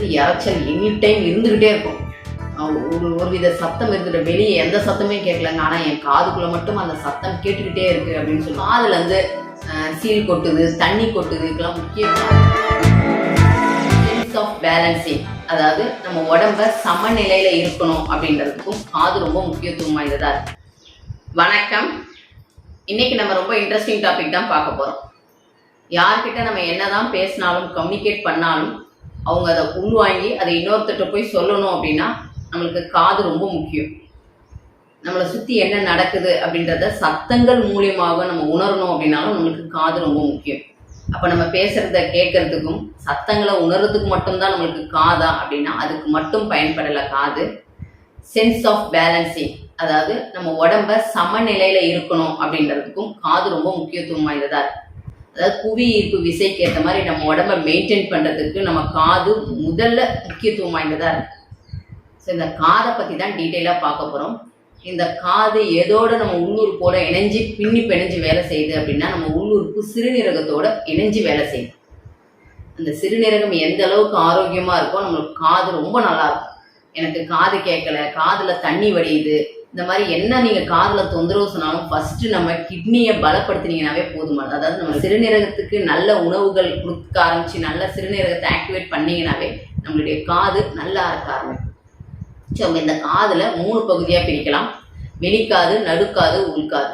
இரைச்சல் any time இருந்துக்கிட்டே இருக்கும். ஒரு வித சத்தம் இருந்துட்டு வெளியே எந்த சத்தமே கேட்கலங்க, ஆனால் என் காதுக்குள்ளே மட்டும் அந்த சத்தம் கேட்டுக்கிட்டே இருக்குது அப்படின்னு சொல்லலாம். அதுலேருந்து சீல் கொட்டுது, தண்ணி கொட்டுது, இதெல்லாம் முக்கியமாக சென்ஸ் ஆஃப் பேலன்சிங், அதாவது நம்ம உடம்ப சமநிலையில் இருக்கணும் அப்படின்றதுக்கும் காது ரொம்ப முக்கியத்துவம் வாய்ந்ததா இருக்கு. வணக்கம். இன்னைக்கு நம்ம ரொம்ப இன்ட்ரெஸ்டிங் டாபிக் தான் பார்க்க போகிறோம். யார்கிட்ட நம்ம என்னதான் பேசினாலும் கம்யூனிகேட் பண்ணாலும் அவங்க அதை உள்வாங்கி அதை இன்னொருத்தட்ட போய் சொல்லணும் அப்படின்னா நம்மளுக்கு காது ரொம்ப முக்கியம். நம்மளை சுற்றி என்ன நடக்குது அப்படின்றத சத்தங்கள் மூலியமாக நம்ம உணரணும் அப்படின்னாலும் நம்மளுக்கு காது ரொம்ப முக்கியம். அப்போ நம்ம பேசுகிறத கேட்கறதுக்கும் சத்தங்களை உணர்றதுக்கு மட்டும்தான் நம்மளுக்கு காதா அப்படின்னா அதுக்கு மட்டும் பயன்படலை காது. சென்ஸ் ஆஃப் பேலன்சிங், அதாவது நம்ம உடம்ப சமநிலையில் இருக்கணும் அப்படின்றதுக்கும் காது ரொம்ப முக்கியத்துவம் வாய்ந்ததா இருக்கு. அதாவது புவி ஈர்ப்பு விசைக்கு ஏற்ற மாதிரி நம்ம உடம்ப மெயின்டைன் பண்ணுறதுக்கு நம்ம காது முதல்ல முக்கியத்துவம் வாய்ந்ததாக இருக்குது. ஸோ இந்த காதை பற்றி தான் டீட்டெயிலாக பார்க்க போகிறோம். இந்த காது எதோட நம்ம உள்ளுறுப்போட இணைஞ்சு பிணைஞ்சு வேலை செய்யுது அப்படின்னா நம்ம உள்ளுறுப்பு சிறுநீரகத்தோட இணைஞ்சு வேலை செய்யுது. அந்த சிறுநீரகம் எந்த அளவுக்கு ஆரோக்கியமாக இருக்கோ நம்மளுக்கு காது ரொம்ப நல்லாயிருக்கும். எனக்கு காது கேட்கல, காதில் தண்ணி வடியுது, இந்த மாதிரி என்ன நீங்கள் காதில் தொந்தரவு சொன்னாலும் ஃபஸ்ட்டு நம்ம கிட்னியை பலப்படுத்தினீங்கன்னாவே போதுமானது. அதாவது நம்ம சிறுநீரகத்துக்கு நல்ல உணவுகள் கொடுக்க ஆரம்பித்து நல்ல சிறுநீரகத்தை ஆக்டிவேட் பண்ணிங்கனாவே நம்மளுடைய காது நல்லா இருக்க ஆரம்பிக்கும். ஸோ இந்த காதில் 3 பகுதியாக பிரிக்கலாம்: வெளிக்காது, நடுக்காது, உள்காது.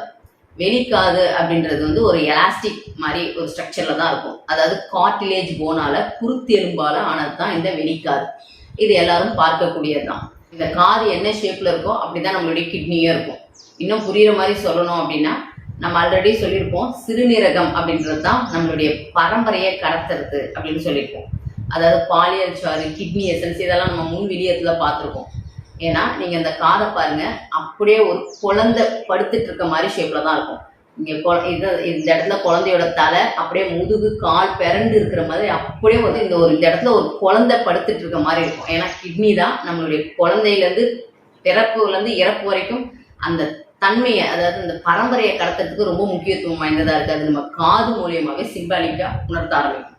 வெளிக்காது அப்படின்றது ஒரு எலாஸ்டிக் மாதிரி ஒரு ஸ்ட்ரக்சரில் தான் இருக்கும். அதாவது கார்டிலேஜ் போனால் குருத்தெலும்பால் ஆனது தான் இந்த வெளிக்காது. இது எல்லாரும் பார்க்கக்கூடியது தான். இந்த காது என்ன ஷேப்பில் இருக்கோ அப்படி தான் நம்மளுடைய கிட்னியும் இருக்கும். இன்னும் புரிகிற மாதிரி சொல்லணும் அப்படின்னா நம்ம ஆல்ரெடி சொல்லியிருப்போம், சிறுநீரகம் அப்படின்றது தான் நம்மளுடைய பரம்பரையை கடத்துறது அப்படின்னு சொல்லியிருப்போம். அதாவது பாலியல் சாறு, கிட்னி எசன்ஸ் இதெல்லாம் நம்ம முன் விலியத்தில் பார்த்துருக்கோம். ஏன்னா நீங்கள் இந்த காதை பாருங்கள், அப்படியே ஒரு குழந்தை படுத்துட்டு இருக்க மாதிரி ஷேப்பில் தான் இருக்கும். இங்கே இந்த இடத்துல குழந்தையோட தலை அப்படியே முதுகு கால் பிறண்டு இருக்கிற மாதிரி அப்படியே இந்த இடத்துல ஒரு குழந்தை படுத்துட்டு இருக்க மாதிரி இருக்கும். ஏன்னா கிட்னி தான் நம்மளுடைய குழந்தையிலேருந்து பிறப்புலேருந்து இறப்பு வரைக்கும் அந்த தன்மையை, அதாவது இந்த பரம்பரையை கடத்துறதுக்கு ரொம்ப முக்கியத்துவம் வாய்ந்ததாக இருக்குது. அது நம்ம காது மூலியமாகவே சிம்பாலிக்காக உணர்த்த ஆரம்பிக்கும்.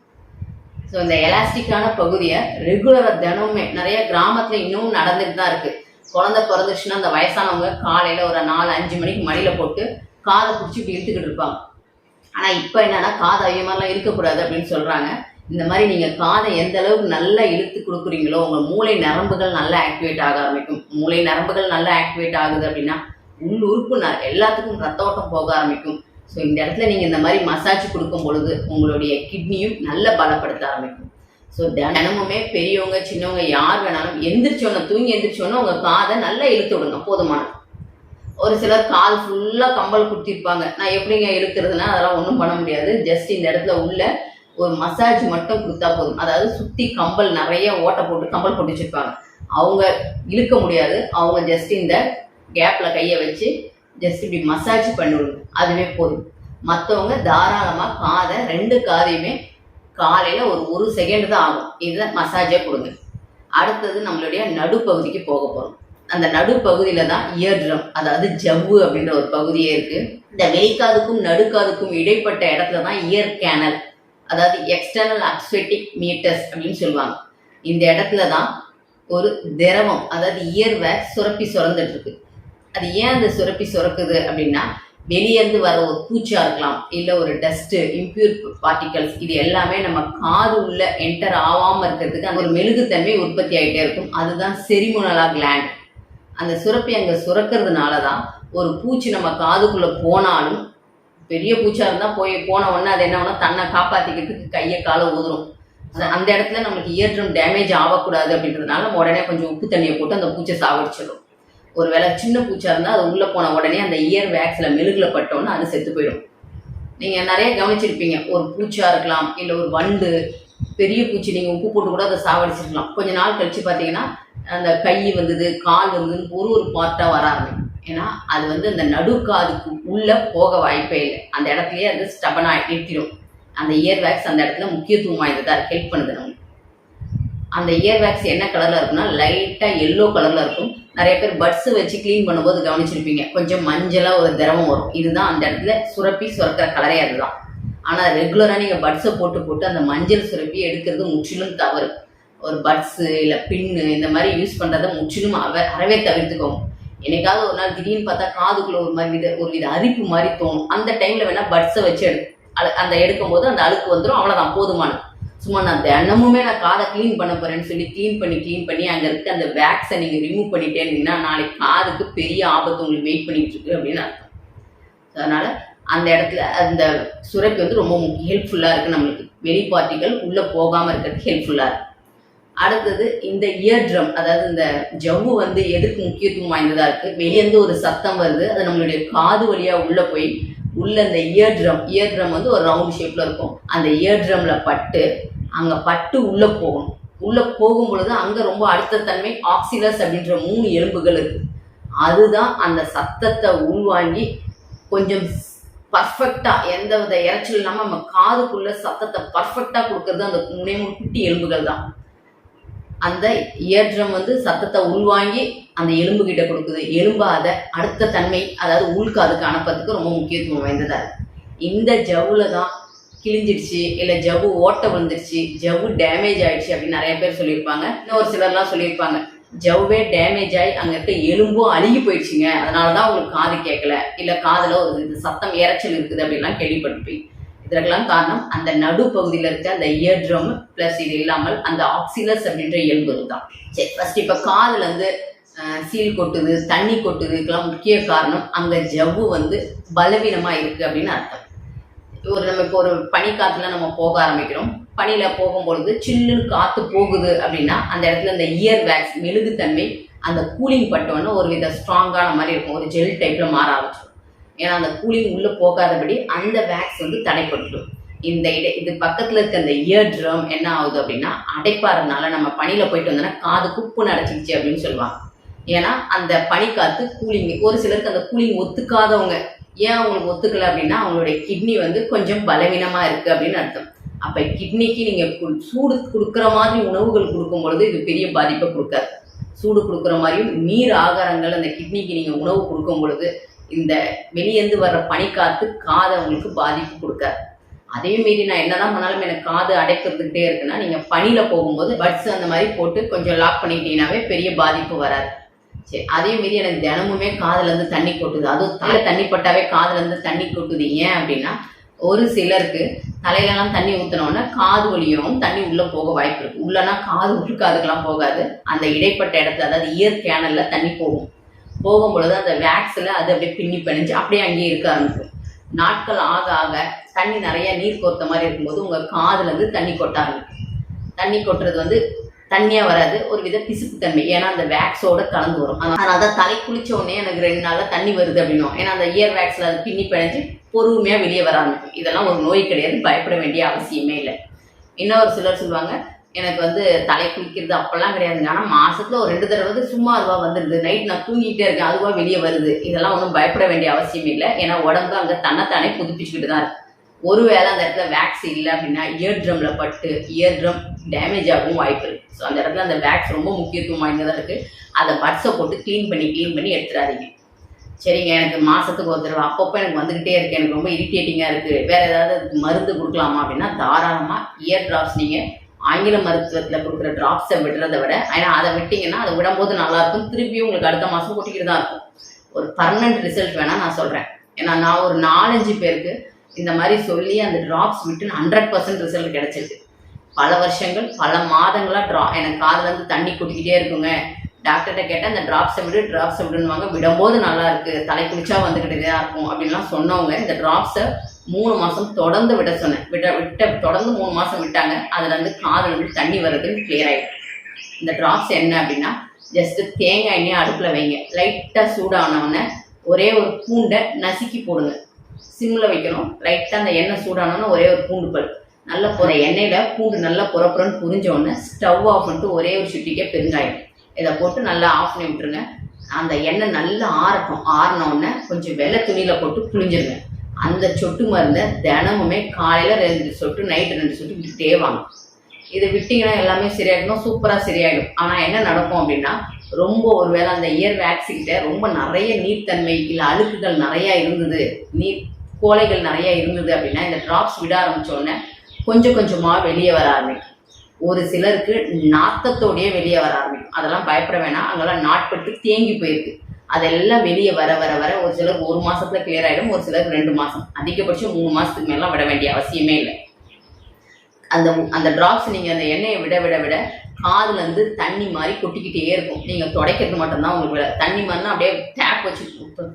ஸோ இந்த எலாஸ்டிக்கான பகுதியை ரெகுலராக தினமுமே நிறைய கிராமத்தில் இன்னும் நடந்துட்டு தான் இருக்குது. குழந்தை பிறந்துச்சுன்னா அந்த வயசானவங்க காலையில் ஒரு 4-5 மணிக்கு மடியில் போட்டு காதை பிடிச்சி இப்படி இழுத்துக்கிட்டு இருப்பாங்க. ஆனால் இப்போ என்னன்னா காதை அதிகமாகலாம் இருக்கக்கூடாது அப்படின்னு சொல்கிறாங்க. இந்த மாதிரி நீங்கள் காதை எந்த அளவுக்கு நல்லா இழுத்து கொடுக்குறீங்களோ உங்கள் மூளை நரம்புகள் நல்லா ஆக்டிவேட் ஆக ஆரம்பிக்கும். மூளை நரம்புகள் நல்லா ஆக்டிவேட் ஆகுது அப்படின்னா உள்ளுறுப்பு எல்லாத்துக்கும் ரத்த ஓட்டம் போக ஆரம்பிக்கும். ஸோ இந்த இடத்துல நீங்கள் இந்த மாதிரி மசாஜ் கொடுக்கும் பொழுது உங்களுடைய கிட்னியும் நல்லா பலப்படுத்த ஆரம்பிக்கும். ஸோ தினமுமே பெரியவங்க சின்னவங்க யார் வேணாலும் தூங்கி எந்திரிச்சோன்னா உங்கள் காதை நல்லா இழுத்து விடுங்க, போதுமானது. ஒரு சிலர் கால் ஃபுல்லாக கம்பல் குத்திருப்பாங்க. நான் எப்படிங்க இழுக்கிறதுனா அதெல்லாம் ஒன்றும் பண்ண முடியாது. ஜஸ்ட் இந்த இடத்துல உள்ள ஒரு மசாஜ் மட்டும் கொடுத்தா போதும். அதாவது சுற்றி கம்பல் நிறைய ஓட்டை போட்டு கம்பல் போட்டு வச்சுருப்பாங்க, அவங்க இழுக்க முடியாது. அவங்க ஜஸ்ட் இந்த கேப்பில் கையை வச்சு ஜஸ்ட் இப்படி மசாஜ் பண்ணிவிடுங்க, அதுவே போதும். மற்றவங்க தாராளமாக காதை 2 காதையுமே காலையில் ஒரு செகண்ட் தான் ஆகும், இதை மசாஜே கொடுங்க. அடுத்தது நம்மளுடைய நடுப்பகுதிக்கு போக போகிறோம். அந்த நடுப்பகுதியில் தான் இயர் ட்ரம், அதாவது ஜவ்வு அப்படின்ற ஒரு பகுதியே இருக்குது. இந்த வெளிக்காதுக்கும் நடுக்காதுக்கும் இடைப்பட்ட இடத்துல தான் இயர் கேனல், அதாவது எக்ஸ்டர்னல் அக்ஸ்வெட்டிக் மீட்டர்ஸ் அப்படின்னு சொல்லுவாங்க. இந்த இடத்துல தான் ஒரு திரவம், அதாவது இயர் வேக்ஸ் சுரப்பி சுரந்துட்டு இருக்கு. அது ஏன் அந்த சுரப்பி சுரக்குது அப்படின்னா வெளியேருந்து வர ஒரு பூச்சா இருக்கலாம், இல்லை ஒரு டஸ்ட்டு, இம்பியூர் பார்ட்டிகல்ஸ், இது எல்லாமே நம்ம காது உள்ள என்டர் ஆகாமல் இருக்கிறதுக்கு அந்த ஒரு மெழுகுத்தன்மை உற்பத்தி ஆகிட்டே இருக்கும். அதுதான் செரிமோனலா கிளாண்ட். அந்த சுரப்பி அங்கே சுரக்கிறதுனால தான் ஒரு பூச்சி நம்ம காதுக்குள்ளே போனாலும், பெரிய பூச்சா இருந்தால் போன உடனே அது என்ன ஒன்றா தன்னை காப்பாற்றிக்கிறதுக்கு கையை காலை ஊதுரும். அந்த இடத்துல நம்மளுக்கு இயர் ட்ரம் டேமேஜ் ஆகக்கூடாது அப்படின்றதுனால நம்ம உடனே கொஞ்சம் உப்பு தண்ணியை போட்டு அந்த பூச்சை சாவடிச்சிடும். ஒரு வேளை சின்ன பூச்சா இருந்தால் அது உள்ளே போன உடனே அந்த இயர் வேக்ஸில் மெழுகில் பட்டோன்னு அது செத்து போயிடும். நீங்கள் நிறைய கவனிச்சிருப்பீங்க, ஒரு பூச்சா இருக்கலாம், இல்லை ஒரு வண்டு, பெரிய பூச்சி நீங்கள் உப்பு போட்டு கூட அதை சாவடிச்சிருக்கலாம். கொஞ்ச நாள் கழித்து பார்த்தீங்கன்னா அந்த கை வந்தது, கால் வந்ததுன்னு ஒரு பார்ட்டாக வர ஆரம்பிக்கும். ஏன்னா அது அந்த நடுக்காதுக்கு உள்ளே போக வாய்ப்பே இல்லை. அந்த இடத்துலையே அது ஸ்டபனாக நிறுத்திடும். அந்த இயர் வேக்ஸ் அந்த இடத்துல முக்கியத்துவம் வாய்ந்ததாக ஹெல்ப் பண்ணுது நம்மளுக்கு. அந்த இயர் வேக்ஸ் என்ன கலரில் இருக்குன்னா லைட்டாக எல்லோ கலரில் இருக்கும். நிறைய பேர் பட்ஸு வச்சு க்ளீன் பண்ணும்போது கவனிச்சிருப்பீங்க, கொஞ்சம் மஞ்சளாக ஒரு திரவம் வரும். இதுதான் அந்த இடத்துல சுரப்பி சுரக்கிற கலரே அதுதான். ஆனால் ரெகுலராக நீங்கள் பட்ஸை போட்டு அந்த மஞ்சள் சுரப்பி எடுக்கிறது முற்றிலும் தவறு. ஒரு பட்ஸு இல்லை பின்னு இந்த மாதிரி யூஸ் பண்ணுறதை முற்றிலும் அறவே தவிர்த்துக்கோங்க. என்னைக்காவது ஒரு நாள் திடீர்னு பார்த்தா காதுக்குள்ள ஒரு வித அரிப்பு மாதிரி தோணும். அந்த டைமில் வேணால் பட்ஸை வச்சு அந்த எடுக்கும் போது அந்த அழுக்கு வந்துடும், அவ்வளோதான், போதுமானது. சும்மா நான் தினமுமே நான் காதை க்ளீன் பண்ண போகிறேன்னு சொல்லி க்ளீன் பண்ணி அங்கே இருக்க அந்த வேக்ஸை நீங்கள் ரிமூவ் பண்ணிட்டே இருந்தீங்கன்னா நாளைக்கு காதுக்கு பெரிய ஆபத்து உங்களுக்கு வெயிட் பண்ணிட்டு இருக்கு அப்படின்னு அர்த்தம். அதனால் அந்த இடத்துல அந்த சுரப்பி வந்து ரொம்ப ஹெல்ப்ஃபுல்லாக இருக்குது. நம்மளுக்கு வெளி பார்ட்டிகள் உள்ளே போகாமல் இருக்கிறதுக்கு ஹெல்ப்ஃபுல்லாக இருக்குது. அடுத்தது இந்த இயர் ட்ரம், அதாவது இந்த ஜவ்வு வந்து எதுக்கு முக்கியத்துவம் வாய்ந்ததாக இருக்குது. வெளியேருந்து ஒரு சத்தம் வருது, அது நம்மளுடைய காது வழியாக உள்ளே போய் உள்ள இந்த இயர் ட்ரம் வந்து ஒரு ரவுண்ட் ஷேப்பில் இருக்கும். அந்த இயர் ட்ரம்ல பட்டு உள்ளே போகணும். உள்ளே போகும் பொழுது அங்கே ரொம்ப அடுத்த தன்மை ஆக்சிலஸ் அப்படின்ற 3 எலும்புகள் இருக்குது. அதுதான் அந்த சத்தத்தை உள்வாங்கி கொஞ்சம் பர்ஃபெக்டாக எந்த வித இறைச்சல் இல்லாமல் நம்ம காதுக்குள்ள சத்தத்தை பர்ஃபெக்டாக கொடுக்கறது அந்த 3 குட்டி எலும்புகள் தான். அந்த இயர் ட்ரம் வந்து சத்தத்தை உள்வாங்கி அந்த எலும்பு கிட்ட கொடுக்குது. எலும்பு அதை அடுத்த தன்மை, அதாவது உள்காதுக்கு அனுப்புறதுக்கு ரொம்ப முக்கியத்துவம் வாய்ந்ததா இருக்கு. இந்த ஜவ்வுல தான் கிழிஞ்சிடுச்சு, இல்லை ஜவ்வு ஓட்ட விழுந்துருச்சு, ஜவ்வு டேமேஜ் ஆயிடுச்சு அப்படின்னு நிறைய பேர் சொல்லியிருப்பாங்க. இன்னொரு சிலர்லாம் சொல்லியிருப்பாங்க ஜவ்வே டேமேஜ் ஆகி அங்கே இருக்க எலும்பும் அழுகி போயிடுச்சுங்க, அதனால தான் உங்களுக்கு காது கேட்கல, இல்லை காதில் ஒரு சத்தம் இறைச்சல் இருக்குது அப்படின்லாம் கேள்விப்பட்டிருப்பீங்க. இதற்கெல்லாம் காரணம் அந்த நடுப்பகுதியில் இருக்க அந்த இயர் ட்ரம் ப்ளஸ் இது இல்லாமல் அந்த ஆக்சிலஸ் அப்படின்ற எலும்பு தான். சரி, ஃபர்ஸ்ட் இப்போ காதில் வந்து சீல் கொட்டுது, தண்ணி கொட்டுது, இதுக்கெல்லாம் முக்கிய காரணம் அங்கே ஜவ்வு வந்து பலவீனமாக இருக்குது அப்படின்னு அர்த்தம். நம்ம இப்போ ஒரு பனிக்காற்றுல நம்ம போக ஆரம்பிக்கிறோம். பனியில் போகும்பொழுது சில்லுன்னு காற்று போகுது அப்படின்னா அந்த இடத்துல இந்த இயர் வேக்ஸ் மெழுகுத்தன்மை அந்த கூலிங் பட்டோன்னா ஒரு வித ஸ்ட்ராங்கான மாதிரி இருக்கும், ஒரு ஜெல் டைப்பில் மாற ஆரம்பிச்சிடும். ஏன்னா அந்த கூலிங் உள்ளே போகாதபடி அந்த வேக்ஸ் வந்து தடைப்பட்டுடும். இது பக்கத்தில் இருக்க அந்த இயர் ட்ரம் என்ன ஆகுது அப்படின்னா அடைப்பாறதுனால நம்ம பனியில் போயிட்டு வந்தோன்னா காது குப்புன்னு அடைச்சிக்கிச்சு அப்படின்னு சொல்லுவாங்க. ஏன்னா அந்த பனிக்காற்று கூலிங், ஒரு சிலருக்கு அந்த கூலிங் ஒத்துக்காதவங்க, ஏன் அவங்களுக்கு ஒத்துக்கலை அப்படின்னா அவங்களுடைய கிட்னி வந்து கொஞ்சம் பலவீனமாக இருக்குது அப்படின்னு அர்த்தம். அப்போ கிட்னிக்கு நீங்கள் சூடு கொடுக்குற மாதிரி உணவுகள் கொடுக்கும் பொழுது இது பெரிய பாதிப்பை கொடுக்காது. சூடு கொடுக்குற மாதிரியும் நீர் ஆகாரங்கள் அந்த கிட்னிக்கு நீங்கள் உணவு கொடுக்கும் பொழுது இந்த வெளியேந்து வர்ற பனிக்காற்று காதை உங்களுக்கு பாதிப்பு கொடுக்காது. அதே மாரி நான் என்னதான் பண்ணாலும் எனக்கு காது அடைக்கிறதுக்கிட்டே இருக்குன்னா நீங்கள் பனியில் போகும்போது பட்ஸ் அந்த மாதிரி போட்டு கொஞ்சம் லாக் பண்ணிட்டீங்கன்னாவே பெரிய பாதிப்பு வராது. சரி, அதே மாரி எனக்கு தினமுமே காதுலேருந்து தண்ணி கொட்டுது, அதுவும் தலை தண்ணி பட்டாவே காதுலேருந்து தண்ணி கொட்டுது. ஏன் அப்படின்னா ஒரு சிலருக்கு தலையிலலாம் தண்ணி ஊற்றினோன்னா காது வழியும் தண்ணி உள்ளே போக வாய்ப்பு இருக்குது. உள்ளனா காது உள்காதுக்கெல்லாம் போகாது, அந்த இடைப்பட்ட இடத்துல அதாவது இயர் கேனலில் தண்ணி போகும் பொழுது அந்த வேக்ஸில் அது அப்படியே பின்னி பிணைஞ்சு அப்படியே அங்கேயே இருக்க ஆரம்பிக்கும். நாட்கள் ஆக ஆக தண்ணி நிறைய நீர் கோர்த்த மாதிரி இருக்கும்போது உங்கள் காதுலேருந்து தண்ணி கொட்ட ஆரம்பிக்கும். தண்ணி கொட்டுறது வந்து தண்ணியாக வராது, ஒரு வித பிசுப்பு தன்மை, ஏன்னா அந்த வேக்ஸோட கலந்து வரும். அதனால தான் தலை குளிச்ச உடனே எனக்கு 2 நாளில் தண்ணி வருது அப்படின்னும். ஏன்னா அந்த இயர் வேக்ஸில் அது பின்னி பிணைஞ்சு பொறுமையாக வெளியே வர ஆரம்பிக்கும். இதெல்லாம் ஒரு நோய் கிடையாது, பயப்பட வேண்டிய அவசியமே இல்லை. இன்னொரு சிலர் சொல்லுவாங்க எனக்கு வந்து தலை குளிக்கிறது அப்பெல்லாம் கிடையாதுங்க, ஆனால் மாதத்தில் ஒரு 2 தடவை சும்மா அதுவாக வந்துடுது, நைட் நான் தூங்கிட்டே இருக்கேன் அதுவாக வெளியே வருது. இதெல்லாம் ஒன்றும் பயப்பட வேண்டிய அவசியம் இல்லை, ஏன்னா உடம்பு அங்கே தன்னைத்தானே புதுப்பிச்சுக்கிட்டு தான் இருக்குது. ஒருவேளை அந்த இடத்துல வேக்ஸ் இல்லை அப்படின்னா இயர் ட்ரம்ல பட்டு இயர் ட்ரம் டேமேஜ் ஆகவும் வாய்ப்பு இருக்குது. ஸோ அந்த இடத்துல அந்த வேக்ஸ் ரொம்ப முக்கியத்துவம் வாய்ந்ததாக இருக்குது. அதை பட்ஸை போட்டு க்ளீன் பண்ணி எடுத்துடாதீங்க. சரிங்க, எனக்கு மாதத்துக்கு ஒரு தடவை அப்பப்போ எனக்கு வந்துக்கிட்டே இருக்குது, எனக்கு ரொம்ப இரிட்டேட்டிங்காக இருக்குது, வேறு ஏதாவது மருந்து கொடுக்கலாமா அப்படின்னா தாராளமாக இயர் ட்ராப்ஸ் நீங்கள் ஆங்கில மருத்துவத்தில் கொடுக்குற ட்ராப்ஸை விடுறதை விட, ஏன்னா அதை விட்டிங்கன்னா அதை விடும்போது நல்லாயிருக்கும், திருப்பியும் உங்களுக்கு அடுத்த மாதம் கொட்டிக்கிட்டு தான் இருக்கும். ஒரு பர்மனன்ட் ரிசல்ட் வேணால் நான் சொல்கிறேன். ஏன்னா நான் ஒரு 4-5 பேருக்கு இந்த மாதிரி சொல்லி அந்த ட்ராப்ஸ் விட்டு 100% ரிசல்ட் கிடைச்சிருக்கு. பல வருஷங்கள் பல மாதங்களாக எனக்கு காதுலேருந்து தண்ணி கொட்டிக்கிட்டே இருக்குங்க, டாக்டர்கிட்ட கேட்டால் அந்த ட்ராப்ஸை விடுன்னுவாங்க, விடும்போது நல்லா இருக்குது, தலை குளிச்சா வந்துக்கிட்டே தான் இருக்கும் அப்படின்லாம் சொன்னவங்க இந்த ட்ராப்ஸை 3 மாதம் தொடர்ந்து விட சொன்னேன். தொடர்ந்து 3 மாதம் விட்டாங்க. அதுலேருந்து காதுலேருந்து தண்ணி வர்றதுன்னு கிளியர் ஆகிடும். இந்த ட்ராப்ஸ் என்ன அப்படின்னா ஜஸ்ட்டு தேங்காய் எண்ணெய் அடுப்பில் வைங்க, லைட்டாக சூடானவுடனே ஒரே ஒரு பூண்டை நசுக்கி போடுங்க, சிம்மில் வைக்கணும். லைட்டாக அந்த எண்ணெய் சூடானோன்னா ஒரே ஒரு பூண்டு பல் நல்லா எண்ணெயில் பூண்டு நல்லா புறப்புறன்னு புரிஞ்ச உடனே ஸ்டவ் ஆஃப் பண்ணிட்டு ஒரே ஒரு சுட்டிக்கே பெருங்காயம் இதை போட்டு நல்லா ஆஃப் பண்ணி விட்டுருங்க. அந்த எண்ணெய் நல்லா ஆறினோடனே கொஞ்சம் வெள்ளை துணியில் போட்டு புளிஞ்சிருங்க. அந்த சொட்டு மருந்தை தினமுமே காலையில் 2 சொட்டு நைட்டு 2 சொட்டு விட்டுட்டே வாங்க. இதை விட்டிங்கன்னா எல்லாமே சரியாயிடும், சூப்பராக சரியாயிடும். ஆனால் என்ன நடக்கும் அப்படின்னா ரொம்ப ஒருவேளை அந்த இயர் வேக்ஸிக்கிட்ட ரொம்ப நிறைய நீர்த்தன்மை இல்லை அழுக்குகள் நிறையா இருந்தது, கோலைகள் நிறையா இருந்தது அப்படின்னா இந்த ட்ராப்ஸ் விட ஆரம்பித்தோடனே கொஞ்சம் கொஞ்சமாக வெளியே வர ஆரம்பிக்கும். ஒரு சிலருக்கு நாத்தத்தோடயே வெளியே வர ஆரம்பிக்கும். அதெல்லாம் பயப்பட வேணாம். அங்கெல்லாம் நாட்பட்டு தேங்கி போயிருக்கு. அதெல்லாம் வெளியே வர வர வர ஒரு சிலருக்கு 1 மாசத்துல கிளியர் ஆயிடும், ஒரு சிலருக்கு 2 மாசம், அதிகபட்சம் 3 மாசத்துக்கு மேலாம் விட வேண்டிய அவசியமே இல்லை. அந்த அந்த டிராப்ஸ் நீங்க அந்த எண்ணெயை விட விட விட காதுல இருந்து தண்ணி மாதிரி கொட்டிக்கிட்டே இருக்கும். நீங்க துடைக்கிறது மட்டும்தான் உங்களுக்கு விட. தண்ணி மாதிரினா அப்படியே டேப் வச்சு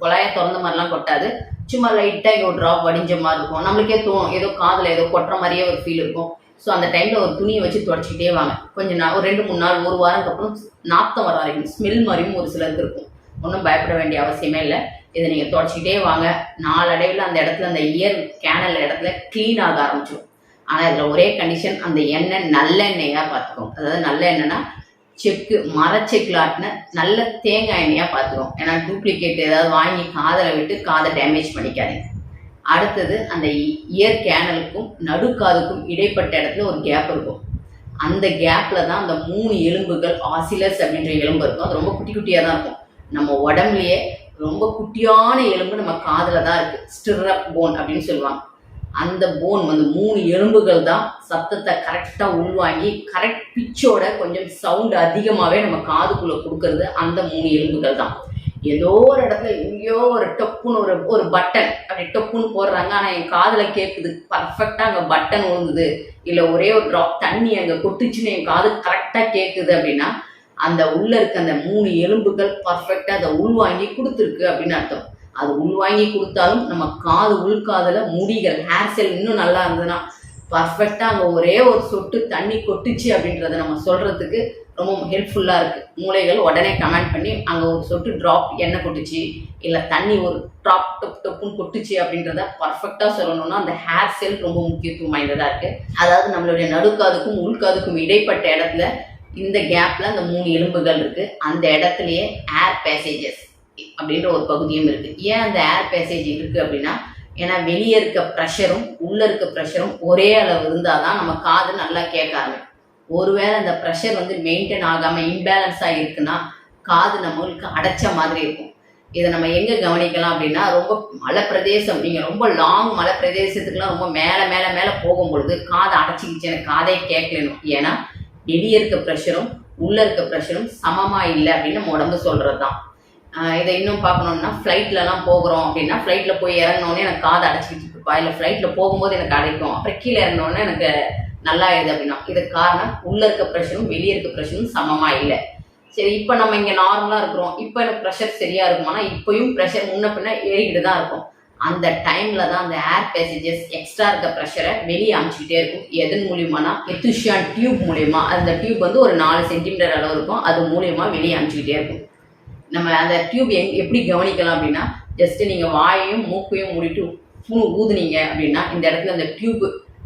குழாய திறந்த மாதிரிலாம் கொட்டாது. சும்மா லைட்டா ஒரு டிராப் வடிஞ்ச மாதிரி இருக்கும். நம்மளுக்கே தோணும் ஏதோ காதுல ஏதோ கொட்டுற மாதிரியே ஒரு ஃபீல் இருக்கும். ஸோ அந்த டைமில் ஒரு துணியை வச்சு தொடச்சிக்கிட்டே வாங்க. கொஞ்சம் நாள், ஒரு 2-3 நாள், ஒரு வாரத்துக்கு அப்புறம் நாத்தம் வர வரைக்கும் ஸ்மெல் மாதிரியும் ஒரு சிலருக்கு இருக்கும். ஒன்றும் பயப்பட வேண்டிய அவசியமே இல்லை. இதை நீங்கள் தொடச்சிக்கிட்டே வாங்க. நாளடைவில் அந்த இடத்துல அந்த இயர் கேனல் இடத்துல க்ளீன் ஆக ஆரம்பிச்சிடும். ஆனால் இதில் ஒரே கண்டிஷன், அந்த எண்ணெய் நல்லெண்ணெயாக பார்த்துக்கோங்க. அதாவது நல்ல எண்ணெய்னா செக்கு, மரச்செக்கில் ஆட்டின நல்ல தேங்காய் எண்ணெயாக பார்த்துக்கோங்க. ஏன்னா டூப்ளிகேட் ஏதாவது வாங்கி காதில் விட்டு காதை டேமேஜ் பண்ணிக்காதீங்க. அடுத்தது, அந்த இயர் கேனலுக்கும் நடுக்காதுக்கும் இடைப்பட்ட இடத்துல ஒரு கேப் இருக்கும். அந்த கேப்பில் தான் அந்த 3 எலும்புகள், ஆசிலஸ் அப்படின்ற எலும்பு இருக்கும். அது ரொம்ப குட்டி குட்டியாக தான் இருக்கும். நம்ம உடம்புலையே ரொம்ப குட்டியான எலும்பு நம்ம காதில் தான் இருக்குது. ஸ்டிரப் போன் அப்படின்னு சொல்லுவாங்க. அந்த போன் வந்து 3 எலும்புகள் தான் சத்தத்தை கரெக்டாக உள்வாங்கி கரெக்ட் பிச்சோட கொஞ்சம் சவுண்ட் அதிகமாகவே நம்ம காதுக்குள்ளே கொடுக்கறது அந்த 3 எலும்புகள் தான். ஏதோ ஒரு இடத்துல எங்கேயோ ஒரு டொப்புன்னு ஒரு பட்டன் அப்படி டொப்புன்னு போடுறாங்க, ஆனால் என் காதில் கேட்குது, பர்ஃபெக்டாக அங்கே பட்டன் விழுந்துது, இல்லை ஒரே ஒரு ட்ராப் தண்ணி அங்கே கொட்டுச்சுன்னு என் காது கரெக்டாக கேட்குது அப்படின்னா அந்த உள்ளே இருக்க அந்த 3 எலும்புகள் பர்ஃபெக்டாக அதை உள்வாங்கி கொடுத்துருக்கு அப்படின்னு அர்த்தம். அது உள்வாங்கி கொடுத்தாலும் நம்ம காது உள்காதில் முடிகள், ஹேர் செல் இன்னும் நல்லா இருந்ததுன்னா பர்ஃபெக்டாக அங்கே ஒரே ஒரு சொட்டு தண்ணி கொட்டுச்சு அப்படின்றத நம்ம சொல்கிறதுக்கு ரொம்ப ஹெல்ப்ஃபுல்லாக இருக்குது. மூளைகள் உடனே கமெண்ட் பண்ணி அங்கே ஒரு சொட்டு ட்ராப் எண்ணெய் கொட்டுச்சு, இல்லை தண்ணி ஒரு ட்ராப் டொப்புன்னு கொட்டுச்சு அப்படின்றத பர்ஃபெக்டாக சொல்லணும்னா அந்த ஹேர் செல் ரொம்ப முக்கியத்துவம் வாய்ந்ததாக இருக்குது. அதாவது நம்மளுடைய நடுக்காதுக்கும் உள்காதுக்கும் இடைப்பட்ட இடத்துல இந்த கேப்பில் அந்த 3 எலும்புகள் இருக்குது. அந்த இடத்துலையே ஏர் பேசேஜஸ் அப்படின்ற ஒரு பகுதியும் இருக்குது. ஏன் அந்த ஏர் பேசேஜ் இருக்குது அப்படின்னா, ஏன்னா வெளியே இருக்க ப்ரெஷரும் உள்ளே இருக்க ப்ரெஷரும் ஒரே அளவு இருந்தால் தான் நம்ம காது நல்லா கேட்க ஆரம்பிக்கும். ஒருவேளை அந்த ப்ரெஷர் வந்து மெயின்டைன் ஆகாமல் இம்பேலன்ஸாக இருக்குன்னா காது நம்மளுக்கு அடைச்ச மாதிரி இருக்கும். இதை நம்ம எங்கே கவனிக்கலாம் அப்படின்னா, ரொம்ப மலை பிரதேசம், நீங்கள் ரொம்ப லாங் மலை பிரதேசத்துக்குலாம் ரொம்ப மேலே மேலே மேலே போகும்பொழுது காதை அடைச்சிக்கிச்சு, எனக்கு காதே கேட்கலணும். ஏன்னா வெளியே இருக்க ப்ரெஷரும் உள்ளே இருக்க ப்ரெஷரும் சமமாக இல்லை அப்படின்னு நம்ம உடம்பு சொல்கிறது தான். இதை இன்னும் பார்க்கணுன்னா, ஃப்ளைட்லலாம் போகிறோம் அப்படின்னா, ஃப்ளைட்டில் போய் இறங்கினோடனே எனக்கு காதை அடைச்சிக்கிட்டு இருப்பா, இல்லை ஃப்ளைட்டில் போகும்போது எனக்கு அடைக்கும், அப்புறம் கீழே இறங்கினோடனே எனக்கு நல்லா ஆயிடுது அப்படின்னா இதுக்கு காரணம் உள்ளே இருக்க ப்ரெஷரும் வெளியே இருக்க ப்ரெஷரும் சமமாக இல்லை. சரி, இப்போ நம்ம இங்கே நார்மலாக இருக்கிறோம், இப்போ எனக்கு ப்ரெஷர் சரியாக இருக்குமானா இப்போயும் ப்ரெஷர் முன்ன பின்ன ஏறிக்கிட்டு தான் இருக்கும். அந்த டைமில் தான் அந்த ஏர் பேசேஜஸ் எக்ஸ்ட்ரா இருக்க ப்ரெஷரை வெளியே அனுப்பிச்சிக்கிட்டே இருக்கும். எதன் மூலியமானா எத்துஷியான் டியூப் மூலயமா. அந்த டியூப் வந்து ஒரு 4 சென்டிமீட்டர் அளவு இருக்கும். அது மூலயமா வெளியே அனுப்பிச்சிக்கிட்டே இருக்கும். நம்ம அந்த டியூப் எப்படி கவனிக்கலாம் அப்படின்னா, ஜஸ்ட்டு நீங்கள் வாயையும் மூக்கையும் மூடிட்டு ஊதுனீங்க அப்படின்னா இந்த இடத்துல அந்த டியூப்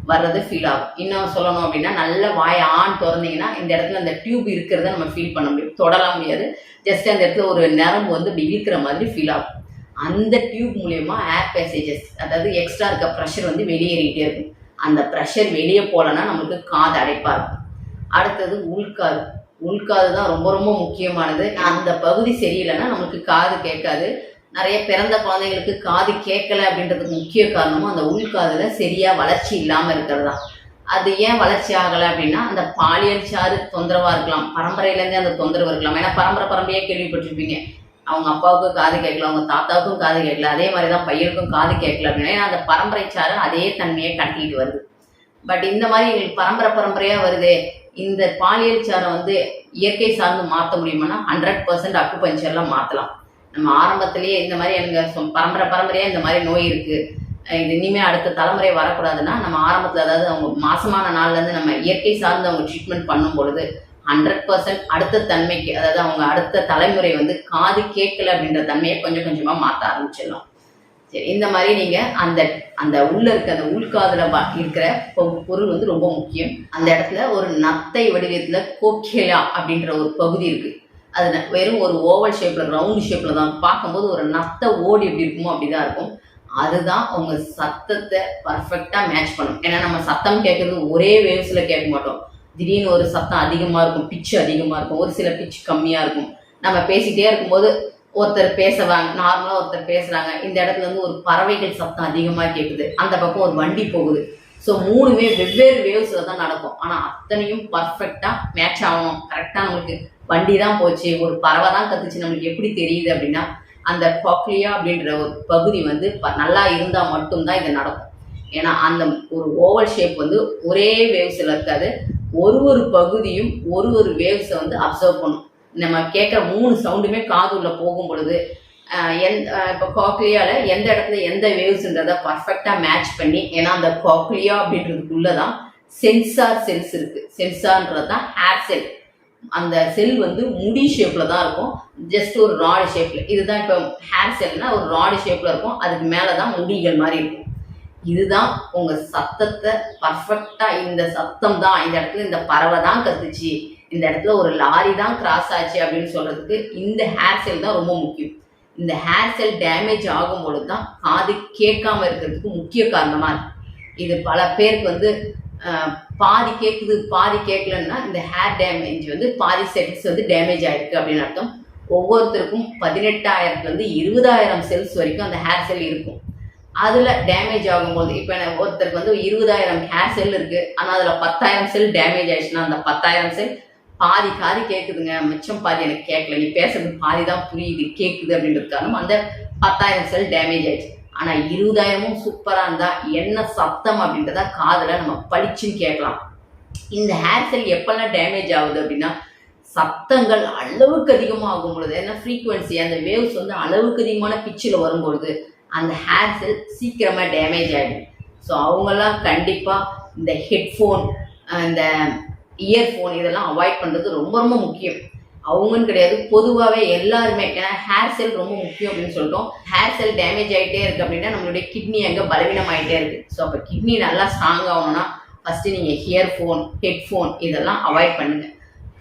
வர்றது ஃபீல் ஆகும். இன்னும் சொல்லணும் அப்படின்னா, நல்ல வாயை திறந்தீங்கன்னா இந்த இடத்துல அந்த டியூப் இருக்கிறத நம்ம ஃபீல் பண்ண முடியும். தொடலாம் முடியாது, ஜஸ்ட் அந்த இடத்துல ஒரு நரம்பு வந்து இப்படி இருக்கிற மாதிரி ஃபீல் ஆகும். அந்த டியூப் மூலயமா ஏர் பேசேஜஸ், அதாவது எக்ஸ்ட்ரா இருக்க ப்ரெஷர் வந்து வெளியேறிட்டே இருக்கும். அந்த ப்ரெஷர் வெளியே போகலன்னா நம்மளுக்கு காது அடைப்பாக இருக்கும். அடுத்தது உள்காது. உள்காது தான் ரொம்ப ரொம்ப முக்கியமானது. அந்த பகுதி சரியில்லைன்னா நம்மளுக்கு காது கேட்காது. நிறைய பிறந்த குழந்தைங்களுக்கு காது கேட்கலை அப்படின்றதுக்கு முக்கிய காரணமும் அந்த உள்காதுல சரியாக வளர்ச்சி இல்லாமல் இருக்கிறது தான். அது ஏன் வளர்ச்சி ஆகலை அப்படின்னா, அந்த பாலியல் சாறு தொந்தரவாக இருக்கலாம், பரம்பரையிலேருந்தே அந்த தொந்தரவு இருக்கலாம். ஏன்னா பரம்பரையாக கேள்விப்பட்டிருப்பீங்க, அவங்க அப்பாவுக்கும் காது கேட்கல, அவங்க தாத்தாவுக்கும் காது கேட்கல, அதே மாதிரி தான் பையனுக்கும் காது கேட்கல அப்படின்னா, ஏன்னா அந்த பரம்பரை சாறு அதே தன்மையை கடத்திக்கிட்டு வருது. பட் இந்த மாதிரி எங்களுக்கு பரம்பரையாக வருது, இந்த பாலியல் சாரை வந்து இயற்கை சார்ந்து மாற்ற முடியுமானா 100% அக்குபஞ்சர்லாம் மாற்றலாம். நம்ம ஆரம்பத்திலேயே இந்த மாதிரி எனக்கு பரம்பரையாக இந்த மாதிரி நோய் இருக்குது, இது இனிமேல் அடுத்த தலைமுறை வரக்கூடாதுன்னா நம்ம ஆரம்பத்தில், அதாவது அவங்க மாசமான நாள்லேருந்து நம்ம இயற்கை சார்ந்து அவங்க ட்ரீட்மெண்ட் பண்ணும் பொழுது 100% அடுத்த தன்மைக்கு, அதாவது அவங்க அடுத்த தலைமுறை வந்து காது கேட்கல அப்படின்ற தன்மையை கொஞ்சம் கொஞ்சமாக மாற்ற ஆரம்பிச்சிடலாம். சரி, இந்த மாதிரி நீங்கள் அந்த அந்த உள்ள இருக்க அந்த உள்காதுல இருக்கிற பொருள் வந்து ரொம்ப முக்கியம். அந்த இடத்துல ஒரு நத்தை வடிவத்தில் கோக்கியா அப்படின்ற ஒரு பகுதி இருக்குது. அது வெறும் ஒரு ஓவல் ஷேப்பில், ரவுண்ட் ஷேப்பில் தான், பார்க்கும்போது ஒரு நத்தை ஓடி எப்படி இருக்குமோ அப்படி தான் இருக்கும். அதுதான் உங்கள் சத்தத்தை பர்ஃபெக்டாக மேட்ச் பண்ணும். ஏன்னா நம்ம சத்தம் கேட்குறது ஒரே வேவ்ஸில் கேட்க மாட்டோம். திடீர்னு ஒரு சத்தம் அதிகமாக இருக்கும், பிச்சு அதிகமாக இருக்கும், ஒரு சில பிச்சு கம்மியாக இருக்கும். நம்ம பேசிகிட்டே இருக்கும்போது ஒருத்தர் பேசுவாங்க, நார்மலாக ஒருத்தர் பேசுகிறாங்க, இந்த இடத்துல வந்து ஒரு பறவைகள் சத்தம் அதிகமாக கேட்குது, அந்த பக்கம் ஒரு வண்டி போகுது. ஸோ மூணுமே வெவ்வேறு வேவ்ஸில் தான் நடக்கும். ஆனால் அத்தனையும் பர்ஃபெக்டாக மேட்ச் ஆகணும். கரெக்டாக நம்மளுக்கு வண்டி தான் போச்சு, ஒரு பறவை தான் கத்துச்சு நம்மளுக்கு எப்படி தெரியுது அப்படின்னா, அந்த காக்லியா அப்படின்ற ஒரு பகுதி வந்து நல்லா இருந்தால் மட்டும்தான் இது நடக்கும். ஏன்னா அந்த ஒரு ஓவல் ஷேப் வந்து ஒரே வேவ்ஸில் இருக்காது. ஒரு பகுதியும் ஒரு வேவ்ஸை வந்து அப்சர்வ் பண்ணும். நம்ம கேட்குற 3 சவுண்டுமே காது உள்ள போகும் பொழுது இப்போ காக்லியாவில் எந்த இடத்துல எந்த வேவ்ஸ்ன்றதை பர்ஃபெக்டாக மேட்ச் பண்ணி, ஏன்னா அந்த காக்லியா அப்படின்றதுக்குள்ளே தான் சென்சார் செல்ஸ் இருக்குது. சென்சார்ன்றது தான் ஹேர் செல். அந்த செல் வந்து முடி ஷேப்பில் தான் இருக்கும், ஜஸ்ட் ஒரு ராடு ஷேப்பில். இதுதான் இப்போ ஹேர் செல்னா ஒரு ராடு ஷேப்பில் இருக்கும், அதுக்கு மேலே தான் முடிகள் மாதிரி இருக்கும். இதுதான் உங்கள் சத்தத்தை பர்ஃபெக்டாக, இந்த சத்தம் தான் இந்த இடத்துல இந்த பறவை தான் கத்துச்சு, இந்த இடத்துல ஒரு லாரி தான் கிராஸ் ஆச்சு அப்படின்னு சொல்கிறதுக்கு இந்த ஹேர் செல் தான் ரொம்ப முக்கியம். இந்த ஹேர் செல் டேமேஜ் ஆகும் பொழுது தான் காது கேட்காம இருக்கிறதுக்கு முக்கிய காரணமாக இருக்கு. இது பல பேருக்கு வந்து பாதி கேட்குது பாதி கேட்கலன்னா இந்த ஹேர் டேமேஜ் வந்து பாதி செல்ஸ் வந்து டேமேஜ் ஆயிருக்கு அப்படின்னு அர்த்தம். ஒவ்வொருத்தருக்கும் 18,000 20,000 செல்ஸ் வரைக்கும் அந்த ஹேர் செல் இருக்கும். அதில் டேமேஜ் ஆகும்போது இப்போ ஒருத்தருக்கு வந்து 20,000 ஹேர் செல் இருக்குது, ஆனால் அதில் 10,000 செல் டேமேஜ் ஆயிடுச்சுன்னா அந்த 10,000 செல் பாதி காது கேட்குதுங்க, மிச்சம் பாதி எனக்கு கேட்கல, நீ பேசுறது பாதி தான் புரியுது கேட்குது அப்படின்றதுக்காக அந்த 10,000 செல் டேமேஜ் ஆயிடுச்சு. ஆனால் 20,000 சூப்பராக இருந்தால் என்ன சத்தம் அப்படின்றத காதில் நம்ம பளிச்சுன்னு கேட்கலாம். இந்த ஹேர் செல் எப்பெல்லாம் டேமேஜ் ஆகுது அப்படின்னா, சத்தங்கள் அளவுக்கு அதிகமாக ஆகும் பொழுது, ஏன்னா ஃப்ரீக்குவன்சி அந்த வேவ்ஸ் வந்து அளவுக்கு அதிகமான பிச்சில் வரும்பொழுது அந்த ஹேர் செல் சீக்கிரமாக டேமேஜ் ஆகிடும். ஸோ அவங்கெல்லாம் கண்டிப்பாக இந்த ஹெட்ஃபோன், இந்த இயர்ஃபோன் இதெல்லாம் அவாய்ட் பண்ணுறது ரொம்ப ரொம்ப முக்கியம். அவங்கன்னு கிடையாது, பொதுவாகவே எல்லாருமே. ஏன்னா ஹேர் செல் ரொம்ப முக்கியம் அப்படின்னு சொல்லிட்டோம். ஹேர் செல் டேமேஜ் ஆகிட்டே இருக்குது அப்படின்னா நம்மளுடைய கிட்னி அங்கே பலவீனமாகிட்டே இருக்குது. ஸோ அப்போ கிட்னி நல்லா ஸ்ட்ராங் ஆகணும்னா ஃபஸ்ட்டு நீங்கள் இயர்ஃபோன், ஹெட்ஃபோன் இதெல்லாம் அவாய்ட் பண்ணுங்கள்.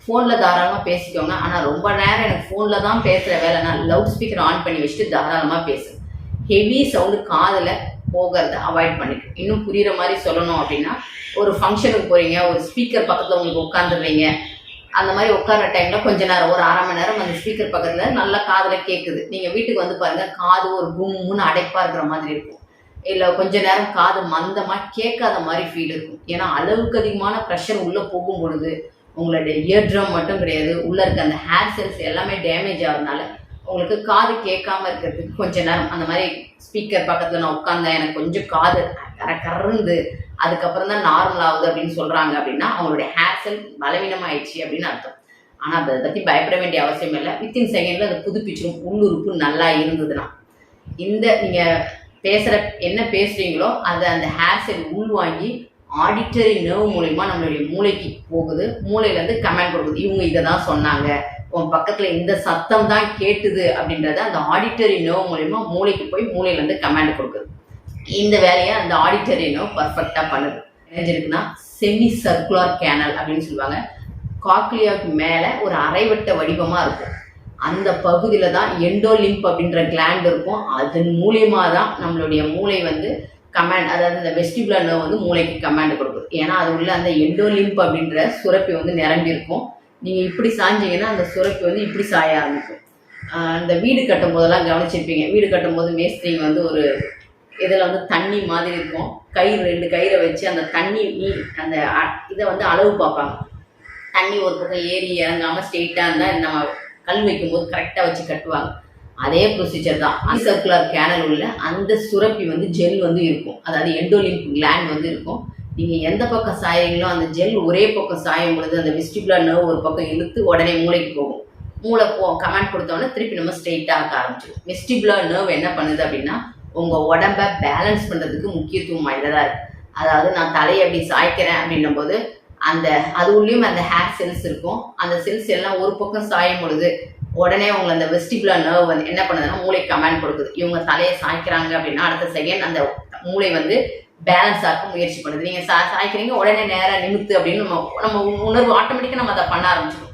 ஃபோனில் தாராளமாக பேசிக்கோங்க, ஆனால் ரொம்ப நேரம் எனக்கு ஃபோனில் தான் பேசுகிற வேலைனா லவுட் ஸ்பீக்கர் ஆன் பண்ணி வச்சுட்டு தாராளமாக பேசுங்க. ஹெவி சவுண்டு காதில் போகிறத அவாய்ட் பண்ணிக்கும். இன்னும் புரிகிற மாதிரி சொல்லணும் அப்படின்னா, ஒரு ஃபங்க்ஷனுக்கு போகிறீங்க, ஒரு ஸ்பீக்கர் பக்கத்தில் உங்களுக்கு உட்காந்துடுறீங்க, அந்த மாதிரி உட்கார்ற டைமில் கொஞ்ச நேரம் ஒரு 1/2 மணி நேரம் அந்த ஸ்பீக்கர் பக்கத்தில் நல்லா காதில் கேட்குது. நீங்கள் வீட்டுக்கு வந்து பாருங்கள், காது ஒரு கும்முன்னு அடைப்பாக இருக்கிற மாதிரி இருக்கும், இல்லை கொஞ்ச நேரம் காது மந்தமாக கேட்காத மாதிரி ஃபீல் இருக்கும். ஏன்னா அளவுக்கு அதிகமான ப்ரெஷர் உள்ளே போகும் பொழுது உங்களுடைய இயர் ட்ரம் மட்டும் கிடையாது, உள்ளே இருக்க அந்த ஹேர் செல்ஸ் எல்லாமே டேமேஜ் ஆகிறதுனால உங்களுக்கு காது கேட்காம இருக்கிறதுக்கு கொஞ்ச நேரம் அந்த மாதிரி ஸ்பீக்கர் பக்கத்தில் நான் உட்காந்தேன், எனக்கு கொஞ்சம் காது கறந்து அதுக்கப்புறம் தான் நார்மல் ஆகுது அப்படின்னு சொல்கிறாங்க அப்படின்னா அவங்களுடைய ஹேர் செல் பலவீனமாயிடுச்சு அப்படின்னு அர்த்தம். ஆனால் அதை பற்றி பயப்பட வேண்டிய அவசியம் இல்லை. வித்தின் செகண்டில் அதை புதுப்பிச்சிடும், உள்ளுறுப்பு நல்லா இருந்ததுன்னா. இந்த நீங்கள் பேசுகிற என்ன பேசுகிறீங்களோ அதை அந்த ஹேர் செல் உள்வாங்கி ஆடிட்டரி நர்வ் மூலயமா நம்மளுடைய மூளைக்கு போகுது, மூளையிலேருந்து கமெண்ட் கொடுக்குது, இவங்க இதை தான் சொன்னாங்க, உன் பக்கத்தில் இந்த சத்தம் தான் கேட்டுது அப்படின்றத அந்த ஆடிட்டரி நர்வ் மூலயமா மூளைக்கு போய் மூளையிலேருந்து கமெண்ட் கொடுக்குது. இந்த வேலையை அந்த ஆடிட்டரி நர்வ் பர்ஃபெக்டாக பண்ணுது. என்ன இருக்குன்னா செமி சர்க்குலர் கேனல் அப்படின்னு சொல்லுவாங்க. காக்லியாவுக்கு மேலே ஒரு அரைவட்ட வடிவமாக இருக்கும், அந்த பகுதியில் தான் எண்டோலிம்ப் அப்படின்ற கிளாண்ட் இருக்கும். அதன் மூலியமாக தான் நம்மளுடைய மூளை வந்து கமாண்ட், அதாவது இந்த வெஸ்டிபுலர் நர்வ் வந்து மூளைக்கு கமாண்ட் கொடுக்குது. ஏன்னா அது உள்ள அந்த எண்டோலிம்ப் அப்படின்ற சுரப்பி வந்து நிரம்பி இருக்கும். நீங்கள் இப்படி சாஞ்சிங்கன்னா அந்த சுரப்பி வந்து இப்படி சாய ஆரம்பிக்கும். இந்த வீடு கட்டும் போதெல்லாம் கவனிச்சிருப்பீங்க, வீடு கட்டும் போது மேஸ்திரிங்க வந்து ஒரு இதில் வந்து தண்ணி மாதிரி இருக்கும், கயிறு 2 கயிறை வச்சு அந்த தண்ணி அந்த இதை வந்து அளவு பார்ப்பாங்க. தண்ணி ஒரு பக்கம் ஏறி இறங்காமல் ஸ்ட்ரெயிட்டாக இருந்தால் நம்ம கல் வைக்கும்போது கரெக்டாக வச்சு கட்டுவாங்க. அதே ப்ரொசீஜர் தான். சர்க்குலர் கேனல் உள்ள அந்த சுரப்பி வந்து ஜெல் வந்து இருக்கும், அதாவது எண்டோலிம்ப் கிளாண்ட் வந்து இருக்கும். நீங்கள் எந்த பக்கம் சாயறீங்களோ அந்த ஜெல் ஒரே பக்கம் சாயும் பொழுது அந்த வெஸ்டிபுலர் நர்வ் ஒரு பக்கம் இழுத்து உடனே மூளைக்கு போகும். மூளை கமெண்ட் கொடுத்தோடனே திருப்பி நம்ம ஸ்ட்ரெயிட்டாக ஆக்க ஆரம்பிச்சிடும். வெஸ்டிபுலர் நர்வ் என்ன பண்ணுது அப்படின்னா உங்கள் உடம்பை பேலன்ஸ் பண்ணுறதுக்கு முக்கியத்துவம் வாய்ந்ததாக இருக்குது. அதாவது நான் தலையை அப்படி சாய்க்கிறேன் அப்படின்னும் போது அந்த அது உள்ளேயும் அந்த ஹேர் செல்ஸ் இருக்கும், அந்த செல்ஸ் எல்லாம் ஒரு பக்கம் சாயும் பொழுது உடனே உங்களை அந்த வெஸ்டிபுலர் நர்வ் வந்து என்ன பண்ணுதுன்னா மூளைக்கு கமெண்ட் கொடுக்குது. இவங்க தலையை சாய்க்கிறாங்க அப்படின்னா அடுத்த செகண்ட் அந்த மூளை வந்து பேலன்ஸ் ஆக்க முயற்சி பண்ணுது. நீங்கள் சாய்க்கிறீங்க உடனே நேராக நிமித்து அப்படின்னு நம்ம உணர்வு ஆட்டோமேட்டிக்காக நம்ம அதை பண்ண ஆரம்பிச்சிடும்.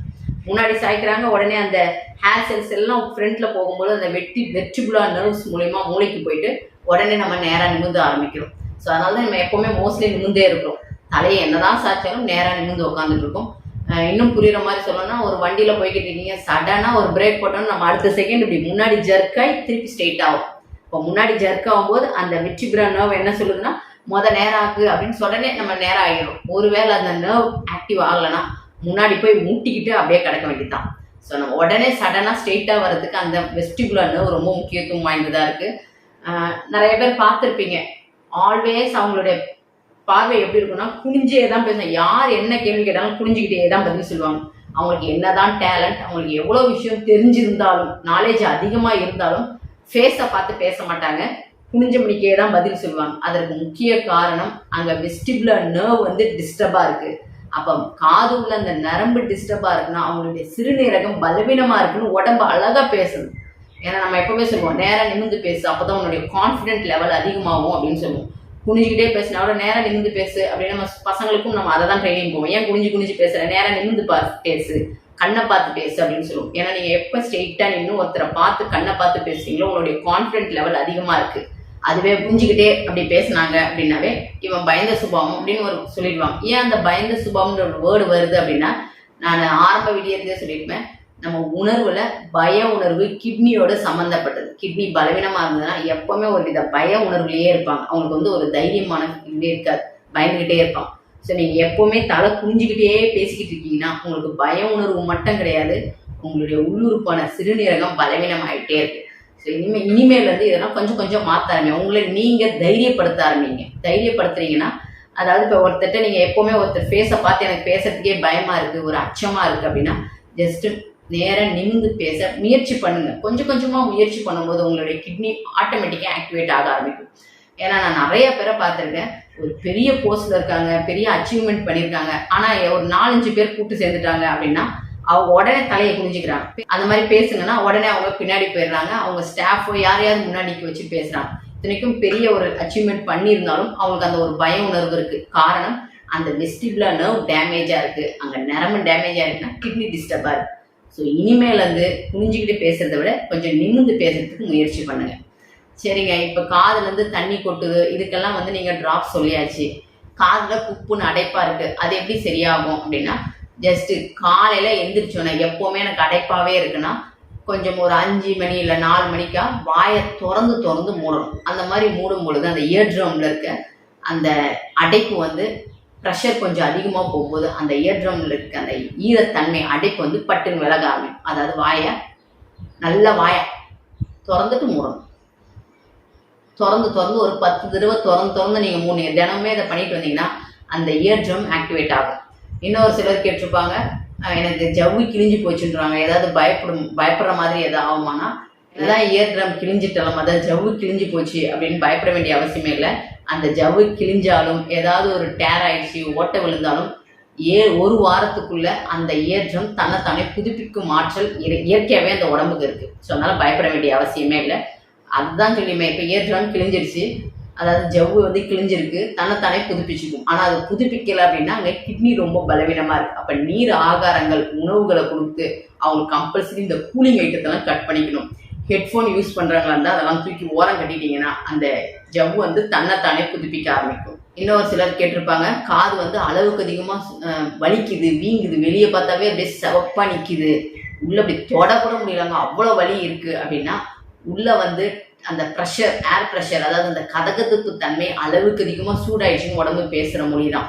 முன்னாடி சாய்க்கிறாங்க உடனே அந்த ஹேர் செல்ஸ் எல்லாம் ஃப்ரண்ட்டில் போகும்போது அந்த வெஸ்டிபுலர் நர்வ்ஸ் மூலயமா மூளைக்கு போயிட்டு உடனே நம்ம நேராக நிமிந்து ஆரம்பிக்கிறோம். ஸோ அதனால தான் நம்ம எப்போவுமே மோஸ்ட்லி நிமிந்தே இருக்கிறோம். தலையை என்னதான் சாய்ச்சாலும் நேராக நிமிந்து உட்காந்துட்டு இருக்கோம். இன்னும் புரியுற மாதிரி சொல்லணும்னா, ஒரு வண்டியில் போய்கிட்டு இருக்கீங்க, சடனாக ஒரு பிரேக் போட்டோம்னா நம்ம அடுத்த செகண்ட் இப்படி முன்னாடி ஜர்க்காய் திருப்பி ஸ்ட்ரெயிட் ஆகும். இப்போ முன்னாடி ஜர்க் ஆகும்போது அந்த வெஸ்டிபுலர் நர்வ் என்ன சொல்லுதுன்னா நேரம் ஆகு அப்படின்னு உடனே நம்ம நேரம் ஆகிடும். ஒருவேளை அந்த நர்வ் ஆக்டிவ் ஆகலைன்னா முன்னாடி போய் முட்டிக்கிட்டு அப்படியே கிடக்க வேண்டியதுதான். ஸோ நம்ம உடனே சடனாக ஸ்ட்ரெயிட்டாக வர்றதுக்கு அந்த வெஸ்டிபுலர் நர்வ் ரொம்ப முக்கியத்துவம் வாய்ந்ததாக இருக்குது. நிறைய பேர் பார்த்துருப்பீங்க, ஆல்வேஸ் அவங்களுடைய பார்வை எப்படி இருக்குன்னா குனிஞ்சே தான் பேசுவாங்க. யார் என்ன கேள்வி கேட்டாலும் குனிஞ்சிக்கிட்டே தான் பதில் சொல்லுவாங்க. அவங்களுக்கு என்னதான் டேலண்ட், அவங்களுக்கு எவ்வளோ விஷயம் தெரிஞ்சிருந்தாலும் நாலேஜ் அதிகமாக இருந்தாலும் ஃபேஸை பார்த்து பேச மாட்டாங்க, குனிஞ்ச மணிக்கே தான் பதில் சொல்லுவாங்க. அதற்கு முக்கிய காரணம் அங்கே வெஸ்டிபுலர் நர்வ் வந்து டிஸ்டர்பாக இருக்குது. அப்போ காது உள்ள அந்த நரம்பு டிஸ்டர்பாக இருக்குன்னா அவங்களுடைய சிறுநீரகம் பலவீனமாக இருக்குன்னு உடம்பு அழகாக பேசுது. ஏன்னா நம்ம எப்பவுமே சொல்லுவோம் நேராக நிமிந்து பேசு, அப்போ தான் உன்னுடைய கான்ஃபிடென்ட் லெவல் அதிகமாகும் அப்படின்னு சொல்லுவோம். குனிஞ்சிக்கிட்டே பேசினா கூட நேராக நிமிந்து பேசு அப்படின்னு நம்ம பசங்களுக்கும் நம்ம அதை தான் ட்ரைனிங் போவோம். ஏன் குனிஞ்சு பேசுகிற, நேராக நிமிந்து பேசு, கண்ணை பார்த்து பேசு அப்படின்னு சொல்லுவோம். ஏன்னா நீங்கள் எப்போ ஸ்ட்ரெயிட்டாக நின்று ஒருத்தரை பார்த்து கண்ணை பார்த்து பேசுறீங்களோ உங்களுடைய கான்ஃபிடென்ட் லெவல் அதிகமாக இருக்குது. அதுவே குஞ்சிக்கிட்டே அப்படி பேசினாங்க அப்படின்னாவே இவன் பயந்த சுபாவம் அப்படின்னு ஒரு சொல்லிடுவாங்க. ஏன் அந்த பயந்த சுபாவம்ன்ற ஒரு வேர்டு வருது அப்படின்னா, நான் ஆரம்ப வீடியோத்திலே சொல்லியிருப்பேன், நம்ம உணர்வுல பய உணர்வு கிட்னியோட சம்மந்தப்பட்டது. கிட்னி பலவீனமாக இருந்ததுன்னா எப்பவுமே ஒரு வித பய உணர்வுலேயே இருப்பாங்க. அவங்களுக்கு வந்து ஒரு தைரியமான இதே இருக்காது, பயந்துக்கிட்டே இருப்பாங்க. ஸோ நீங்கள் எப்போவுமே தலை குனிஞ்சிக்கிட்டே பேசிக்கிட்டு இருக்கீங்கன்னா உங்களுக்கு பய உணர்வு மட்டும் கிடையாது, உங்களுடைய உள்ளுறுப்பான சிறுநீரகம் பலவீனமாகிட்டே இருக்கு. ஸோ இனிமேல் வந்து இதெல்லாம் கொஞ்சம் மாற்ற ஆரம்பிங்க. உங்களை நீங்கள் தைரியப்படுத்த ஆரம்பிங்க. தைரியப்படுத்துறீங்கன்னா, அதாவது இப்போ ஒருத்தர்கிட்ட நீங்கள் எப்போவுமே ஒருத்தர் ஃபேஸை பார்த்து எனக்கு பேசுறதுக்கே பயமாக இருக்குது, ஒரு அச்சமாக இருக்குது அப்படின்னா ஜஸ்ட்டு நேராக நிமிந்து பேச முயற்சி பண்ணுங்க. கொஞ்சமாக முயற்சி பண்ணும்போது உங்களுடைய கிட்னி ஆட்டோமேட்டிக்காக ஆக்டிவேட் ஆக ஆரம்பிக்கும். ஏன்னா நான் நிறைய பேரை பார்த்துருக்கேன், ஒரு பெரிய போஸ்ட்ல இருக்காங்க, பெரிய அச்சீவ்மெண்ட் பண்ணியிருக்காங்க, ஆனால் ஒரு 4-5 பேர் கூப்பிட்டு சேர்ந்துட்டாங்க அப்படின்னா அவங்க உடனே தலையை குனிஞ்சிக்கிறாங்க. அந்த மாதிரி பேசுங்கன்னா உடனே அவங்க பின்னாடி போயிடுறாங்க, அவங்க ஸ்டாஃபோ யாரையாவது முன்னாடிக்கு வச்சு பேசுகிறாங்க. இத்தனைக்கும் பெரிய ஒரு அச்சீவ்மெண்ட் பண்ணியிருந்தாலும் அவங்களுக்கு அந்த ஒரு பய உணர்வு இருக்குது. காரணம் அந்த வெஸ்டிபுலர் நர்வ் டேமேஜாக இருக்குது, அங்கே நரம்பு டேமேஜாக இருக்குன்னா கிட்னி டிஸ்டர்பாக இருக்குது. ஸோ இனிமேல் வந்து குனிஞ்சிக்கிட்டு பேசுகிறத விட கொஞ்சம் நிமிர்ந்து பேசுறதுக்கு முயற்சி பண்ணுங்க. சரிங்க, இப்போ காதுலேருந்து தண்ணி கொட்டுது, இதுக்கெல்லாம் வந்து நீங்கள் ட்ராப் சொல்லியாச்சு. காதில் குப்புன்னு அடைப்பாக இருக்குது, அது எப்படி சரியாகும் அப்படின்னா, ஜஸ்ட்டு காலையில் எந்திரிச்சோன்னே எப்போவுமே எனக்கு அடைப்பாகவே இருக்குன்னா கொஞ்சம் ஒரு 5 மணி இல்லை 4 மணிக்கா வாயை திறந்து மூடணும். அந்த மாதிரி மூடும் பொழுது அந்த இயர் ட்ரம்ல இருக்க அந்த அடைப்பு வந்து ப்ரெஷர் கொஞ்சம் அதிகமாக போகும்போது அந்த இயர் ட்ரம்ல இருக்க அந்த ஈரத்தன்மை அடைப்பு வந்து பட்டுன்னு விலக ஆரம்பிக்கும். அதாவது வாயை நல்ல வாயை திறந்துட்டு மூடணும். திறந்து ஒரு 10 தடவை திறந்து நீங்கள் 3 தினமே இதை பண்ணிட்டு வந்தீங்கன்னா அந்த இயர் ட்ரம் ஆக்டிவேட் ஆகும். இன்னொரு சிலர் கேட்டிருப்பாங்க, எனக்கு ஜவ்வு கிழிஞ்சு போச்சுன்றாங்க, ஏதாவது பயப்படுற மாதிரி எதாவது ஆகுமானா, இதுதான் இயர் ட்ரம் கிழிஞ்சிட்டலாம், அதாவது ஜவ்வு கிழிஞ்சு போச்சு அப்படின்னு பயப்பட வேண்டிய அவசியமே இல்லை. அந்த ஜவ்வு கிழிஞ்சாலும் ஏதாவது ஒரு டேர் ஆயிடுச்சு, ஓட்டை விழுந்தாலும் ஒரு வாரத்துக்குள்ள அந்த இயர் ட்ரம் தன்னைத்தானே புதுப்பிக்கும் ஆற்றல் இயற்கையாகவே அந்த உடம்புக்கு இருக்குது. ஸோ அதனால் பயப்பட வேண்டிய அவசியமே இல்லை. அதுதான் சொல்லியுமே, இப்போ இயர் ட்ரம் கிழிஞ்சிருச்சு, அதாவது ஜவ்வு வந்து கிழிஞ்சிருக்கு, தன்னைத்தானே புதுப்பிச்சுக்கும். ஆனால் அது புதுப்பிக்கலை அப்படின்னா அங்கே கிட்னி ரொம்ப பலவீனமாக இருக்குது. அப்போ நீர் ஆகாரங்கள் உணவுகளை கொடுத்து அவங்களுக்கு கம்பல்சரி இந்த கூலிங் ஐட்டத்தெல்லாம் கட் பண்ணிக்கணும். ஹெட்ஃபோன் யூஸ் பண்ணுறாங்களா இருந்தால் அதெல்லாம் தூக்கி ஓரம் கட்டிட்டீங்கன்னா அந்த ஜவ்வு வந்து தன்னைத்தானே புதுப்பிக்க ஆரம்பிக்கும். இன்னொரு சிலர் கேட்டிருப்பாங்க, காது வந்து அளவுக்கு அதிகமாக வலிக்குது, வீங்குது, வெளியே பார்த்தாவே அப்படியே செவப்பாக நிற்கிது, உள்ளே அப்படி தொடக்கூட முடியலாங்க, அவ்வளோ வலி இருக்குது அப்படின்னா உள்ளே வந்து அந்த ப்ரெஷர், ஏர் ப்ரெஷர், அதாவது அந்த கதகத்துக்கு தன்மை அளவுக்கு அதிகமாக சூடாயிடுச்சுன்னு உடம்பு பேசுகிற மொழி தான்.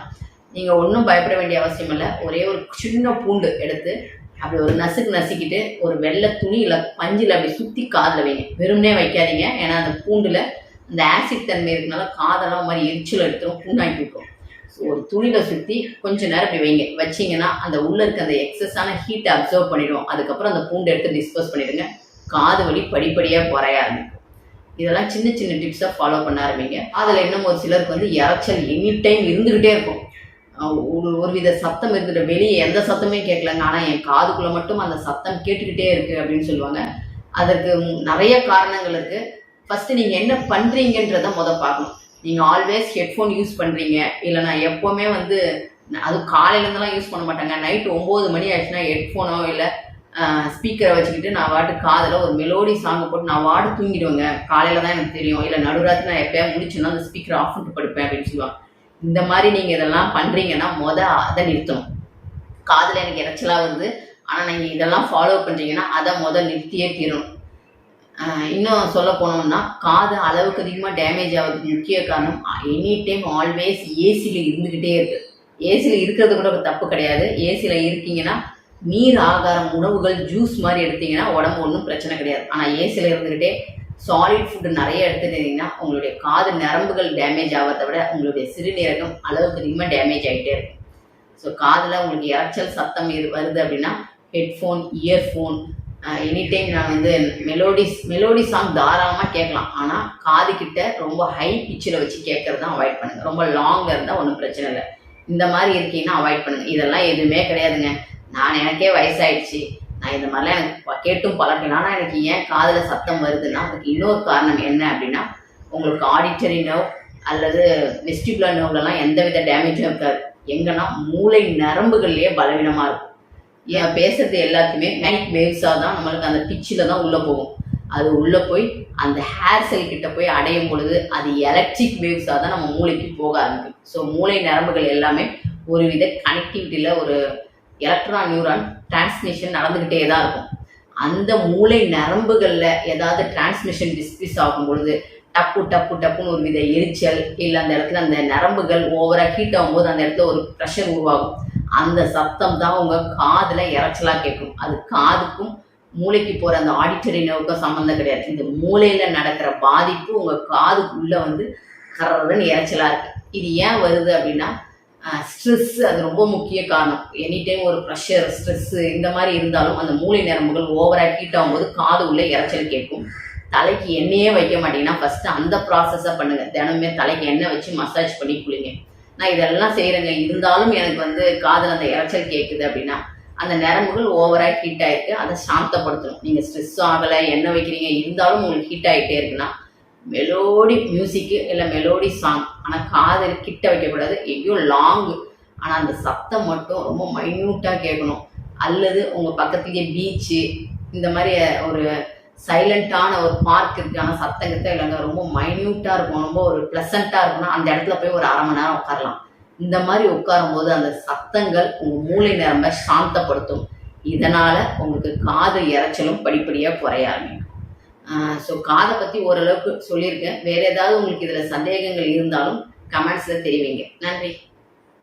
நீங்கள் ஒன்றும் பயப்பட வேண்டிய அவசியம் இல்லை. ஒரே ஒரு சின்ன பூண்டு எடுத்து அப்படி ஒரு நசுக்கிட்டு ஒரு வெள்ளை துணியில் பஞ்சில் அப்படி சுற்றி காதில் வைங்க. வெறும்னே வைக்காதீங்க, ஏன்னா அந்த பூண்டில் அந்த ஆசிட் தன்மை இருக்கனால காதெல்லாம் மாதிரி எரிச்சல் எடுத்துரும், புண்ணாக்கி விட்டுரும். ஸோ ஒரு துணியில் சுற்றி கொஞ்சம் நேரம் இப்படி வைங்க. வச்சிங்கன்னா அந்த உள்ளே இருக்க அந்த எக்ஸஸான ஹீட்டை அப்சர்வ் பண்ணிவிடும். அதுக்கப்புறம் அந்த பூண்டை எடுத்து டிஸ்போஸ் பண்ணிவிடுங்க. காது வலி படிப்படியாக குறைய ஆரம்பிக்கும். இதெல்லாம் சின்ன டிப்ஸாக ஃபாலோ பண்ண ஆரம்பிங்க. அதில் இன்னும் ஒரு சிலருக்கு வந்து இறைச்சல் எனி டைம் இருந்துக்கிட்டே இருக்கும். ஒரு வித சத்தம் இருந்துட்டு வெளியே எந்த சத்தமே கேட்கலங்க, ஆனால் என் காதுக்குள்ளே மட்டும் அந்த சத்தம் கேட்டுக்கிட்டே இருக்குது அப்படின்னு சொல்லுவாங்க. அதற்கு நிறைய காரணங்கள் இருக்குது. ஃபஸ்ட்டு நீங்கள் என்ன பண்ணுறீங்கன்றதை பார்க்கணும். நீங்கள் ஆல்வேஸ் ஹெட்ஃபோன் யூஸ் பண்ணுறீங்க, இல்லைனா எப்போவுமே வந்து அது காலையிலேருந்துலாம் யூஸ் பண்ண மாட்டாங்க, நைட்டு 9 மணி ஆயிடுச்சுன்னா ஹெட்ஃபோனோ இல்லை ஸ்பீக்கரை வச்சுக்கிட்டு நான் வாட்டு காதில் ஒரு மெலோடி சாங்கை போட்டு நான் வாட்டு தூங்கிடுவேங்க, காலையில் தான் எனக்கு தெரியும், இல்லை நடுராத்திரி நான் எப்போயா முடிச்சுன்னா அந்த ஸ்பீக்கரை ஆஃப் பண்ணிட்டு படுப்பேன் அப்படின்னு சொல்லுவாங்க. இந்த மாதிரி நீங்கள் இதெல்லாம் பண்ணுறீங்கன்னா அதை நிறுத்தணும். காதில் எனக்கு இறைச்சலாக வருது, ஆனால் நீங்கள் இதெல்லாம் ஃபாலோ பண்ணுறீங்கன்னா அதை நிறுத்தியே தீரணும். இன்னும் சொல்ல போனோம்னா காது அளவுக்கு அதிகமாக டேமேஜ் ஆகிறதுக்கு முக்கிய காரணம் எனி டைம் ஆல்வேஸ் ஏசியில் இருந்துக்கிட்டே இருக்குது. ஏசியில் இருக்கிறது கூட தப்பு கிடையாது. ஏசியில் இருக்கீங்கன்னா நீர் ஆகாரம் உணவுகள் ஜூஸ் மாதிரி எடுத்தீங்கன்னா உடம்பு ஒன்றும் பிரச்சனை கிடையாது. ஆனால் ஏசியில் இருந்துக்கிட்டே சாலிட் ஃபுட்டு நிறைய எடுத்துட்டீங்கன்னா உங்களுடைய காது நரம்புகள் டேமேஜ் ஆகிறத விட உங்களுடைய சிறுநீரகம் அளவுக்கு அதிகமாக டேமேஜ் ஆகிட்டே இருக்கும். ஸோ காதில் உங்களுக்கு இரைச்சல் சத்தம் வருது அப்படின்னா ஹெட்ஃபோன், இயர்ஃபோன், எனி டைம் நான் வந்து மெலோடி சாங் தாராளமாக கேட்கலாம். ஆனால் காது கிட்ட ரொம்ப ஹை பிச்சில் வச்சு கேட்கறது தான் அவாய்ட் பண்ணுங்கள். ரொம்ப லாங்கில் இருந்தால் ஒன்றும் பிரச்சனை இல்லை. இந்த மாதிரி இருக்கீங்கன்னா அவாய்ட் பண்ணுங்கள். இதெல்லாம் எதுவுமே கிடையாதுங்க. எனக்கே வயசாயிடுச்சு, நான் இந்த மாதிரிலாம் எனக்கு கேட்டும் பழக்கம். ஆனால் எனக்கு ஏன் காதில் சத்தம் வருதுன்னா அதுக்கு இன்னொரு காரணம் என்ன அப்படின்னா உங்களுக்கு ஆடிட்டரி நர்வ் அல்லது வெஸ்டிபுலர் நர்வ்லலாம் எந்தவித டேமேஜும் இருக்காது. எங்கன்னா மூளை நரம்புகள்லேயே பலவீனமாக இருக்கும். ஏன் பேசுறது எல்லாத்தையுமே மைக் வேவ்ஸாக தான் நம்மளுக்கு அந்த பிச்சில் தான் உள்ளே போகும். அது உள்ளே போய் அந்த ஹேர் செல் கிட்ட போய் அடையும் பொழுது அது எலக்ட்ரிக் வேவ்ஸாக தான் நம்ம மூளைக்கு போக ஆரம்பிக்கும். ஸோ மூளை நரம்புகள் எல்லாமே ஒரு வித கனெக்டிவிட்டியில் ஒரு எலக்ட்ரான் நியூரான் டிரான்ஸ்மிஷன் நடந்துக்கிட்டே தான் இருக்கும். அந்த மூளை நரம்புகளில் ஏதாவது டிரான்ஸ்மிஷன் டிஸ்பியூஸ் ஆகும் பொழுது டப்புன்னு ஒரு வித எரிச்சல் இல்லை அந்த இடத்துல அந்த நரம்புகள் ஓவராக ஹீட் ஆகும்போது அந்த இடத்துல ஒரு ப்ரெஷர் உருவாகும். அந்த சத்தம் தான் உங்கள் காதில் இரைச்சலாக கேட்கும். அது காதுக்கும் மூளைக்கு போகிற அந்த ஆடிட்டரி நர்வுக்கும் சம்மந்தம் கிடையாது. இந்த மூளையில் நடக்கிற பாதிப்பு உங்கள் காதுக்குள்ளே வந்து கரன்னு இரைச்சலாக இருக்குது. இது ஏன் வருது அப்படின்னா ஸ்ட்ரெஸ் அது ரொம்ப முக்கிய காரணம். எனி டைம் ஒரு ப்ரெஷர், ஸ்ட்ரெஸ்ஸு இந்த மாதிரி இருந்தாலும் அந்த மூளை நரம்புகள் ஓவராக ஹீட் ஆகும்போது காது உள்ளே இரைச்சல் கேட்கும். தலைக்கு எண்ணெயே வைக்க மாட்டீங்கன்னா ஃபஸ்ட்டு அந்த ப்ராசஸை பண்ணுங்கள். தினமே தலைக்கு எண்ணெய் வச்சு மசாஜ் பண்ணி குளிங்க. நான் இதெல்லாம் செய்கிறேங்க, இருந்தாலும் எனக்கு வந்து காதில் அந்த இரைச்சல் கேட்குது அப்படின்னா அந்த நரம்புகள் ஓவராக ஹீட் ஆகிருக்கு. அதை சாந்தப்படுத்தணும். நீங்கள் ஸ்ட்ரெஸ் ஆகலை, எண்ணெய் வைக்கிறீங்க, இருந்தாலும் உங்களுக்கு ஹீட் ஆகிட்டே இருக்குன்னா மெலோடி மியூசிக்கு இல்லை மெலோடி சாங், ஆனால் காதில் கிட்ட வைக்கக்கூடாது, எங்கேயோ லாங்கு, ஆனால் அந்த சத்தம் மட்டும் ரொம்ப மைன்யூட்டாக கேட்கணும். அல்லது உங்கள் பக்கத்துலேயே பீச்சு இந்த மாதிரி ஒரு சைலண்ட்டான ஒரு பார்க் இருக்குது, ஆனால் சத்தங்கிட்ட இல்லைங்க, ரொம்ப மைன்யூட்டாக இருக்கும், ரொம்ப ஒரு ப்ளசண்ட்டாக இருக்குன்னா அந்த இடத்துல போய் ஒரு 1/2 மணி நேரம் உட்காரலாம். இந்த மாதிரி உட்காரும் போது அந்த சத்தங்கள் உங்கள் மூளை நரம்பை சாந்தப்படுத்தும். இதனால் உங்களுக்கு காது இரைச்சலும் படிப்படியாக குறைய ஆரம்பிக்கும். ஸோ காதை பற்றி ஓரளவுக்கு சொல்லியிருக்கேன். வேறு ஏதாவது உங்களுக்கு இதில் சந்தேகங்கள் இருந்தாலும் கமெண்ட்ஸில் தெரிவிங்க. நன்றி.